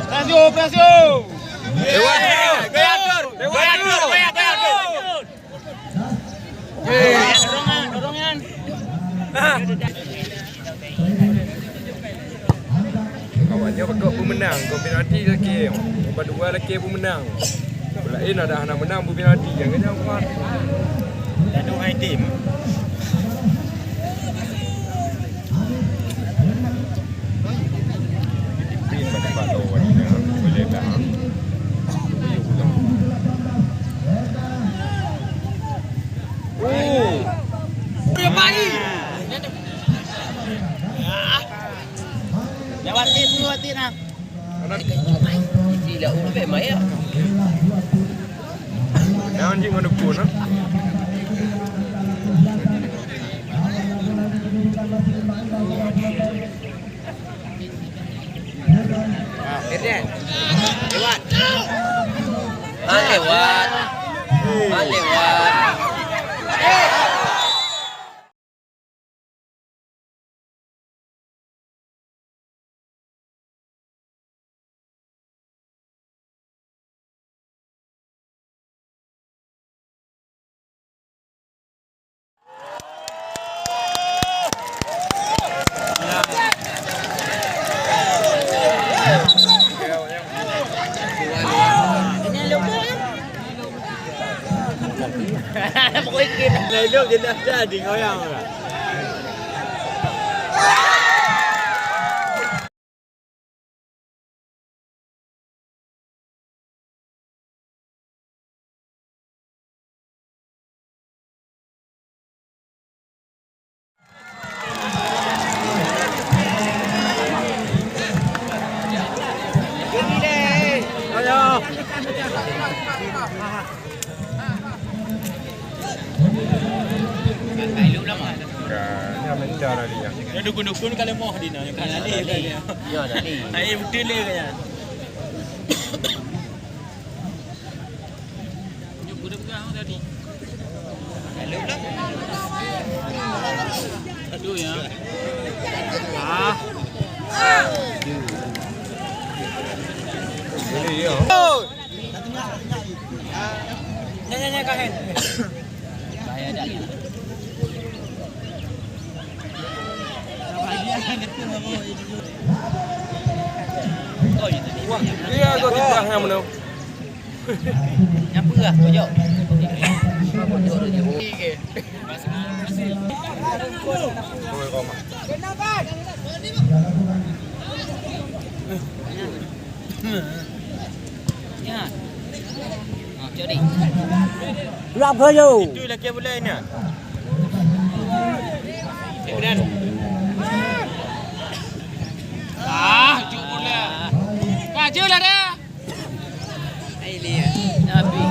Pressio. Dorongan. Kawannya pekak pemenang, kau penalti lagi. Nomor 2 lagi pemenang. Lain ada anak menang penalti, jangan kuat. Ada hai tim. Tim pada pada wanita boleh dah. Dia baik. Lewatin nak. Gila udah memang ya. Jangan jing ada pun ah. Lewat. Lewat. Này lúc trên đây gia đình có nhau rồi. Cara dia. Yang dukun-dukun kalau mau di mana? Kan ada ni. Ya dah ni. Ai betul le kan. Jom budak pegang tadi. Hello lah. Aduh ya. Boleh ya. Nyanyi kahen. Bahaya dah. Dia kau tidak yang mana? Apa lah pojok. Kau kau mah. Ya. Jadi. Lap ke yo. Itu lagi boleh ni. Kemudian. Juk boleh. Majulah dah. Ai lihat. Habis.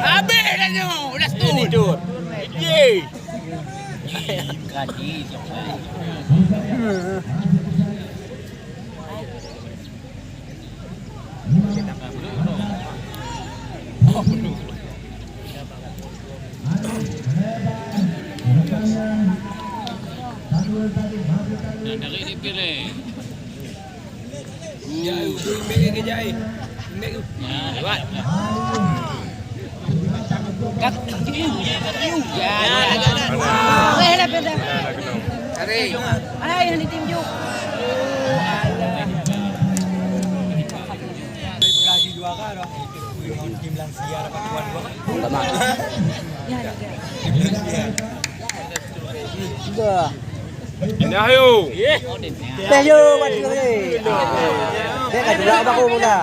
Habis dah tu. Dah tidur. Ye. Kaji sampai. Dari ni pilih. Jai, ini ke jai. Ini tu. Lewat. Kat tiu. Ya. Mana? Dah. Hari. Ai yang tim juk. Gaji 2 kah dah. Tim lansia dapat tuan 2 kah? Lama. Ya. Sudah. Ini ayo. Teh yo mati ni. Teh kat juga aku mula.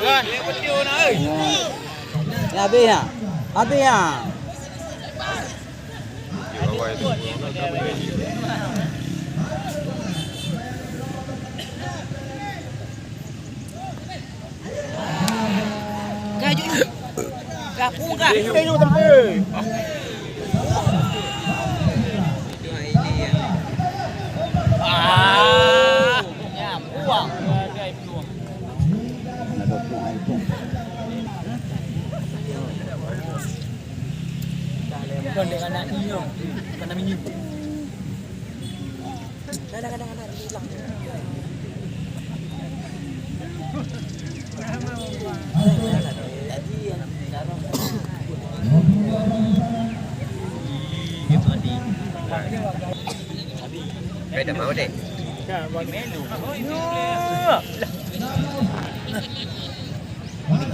Kan. Ya habis ya. Habis ya. Bawah itu. Gaji. Kapu kah? Teh tapi. Ya, buang. Ada peluang. Bukan dengan anak ni yo. Bukan minyak. Kadang-kadang hilang. Kaya dah mau dek.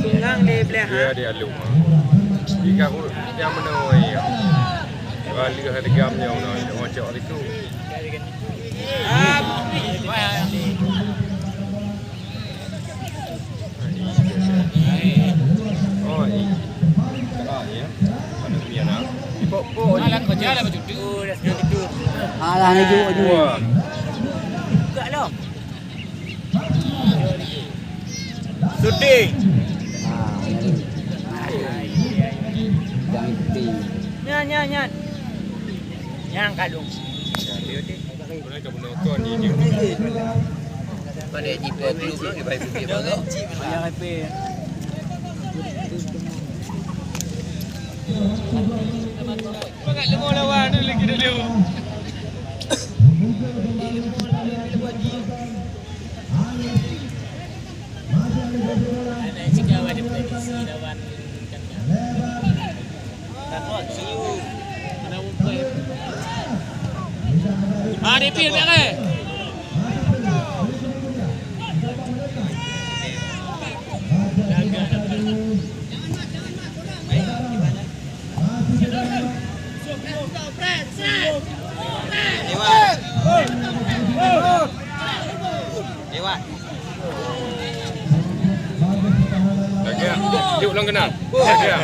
Tungang dia boleh ha. Dia alu. Jika aku yang menawai ya. Kali hargamnya orang macam itu. Oh, ini. Kalau ya. Mana punya nak? Ibu-ibu. Malah kau jalan macam tu. Dah sudah tidur. Alah ni juga. Wah. Buka lah. Shooting. Jangan ikuti. Nyan. Yang kalung. Mereka menonton ini. Mana jipa klub tu dia baik dia banyak. Yang happy. Bangat lemah lawan tu lagi dulu. Ada jika ada prediksi lawan kan siu. Mana umpai. DP merah. Lewat. Lagi ah. Dia ulang kena. Lagi ah.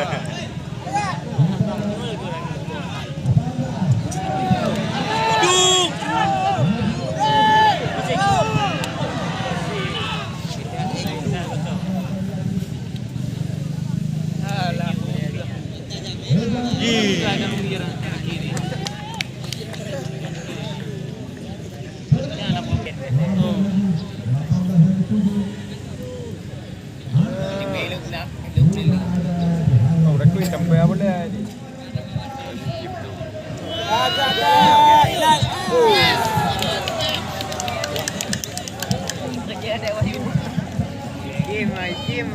Kau dah kuih sampai apa dah? Game.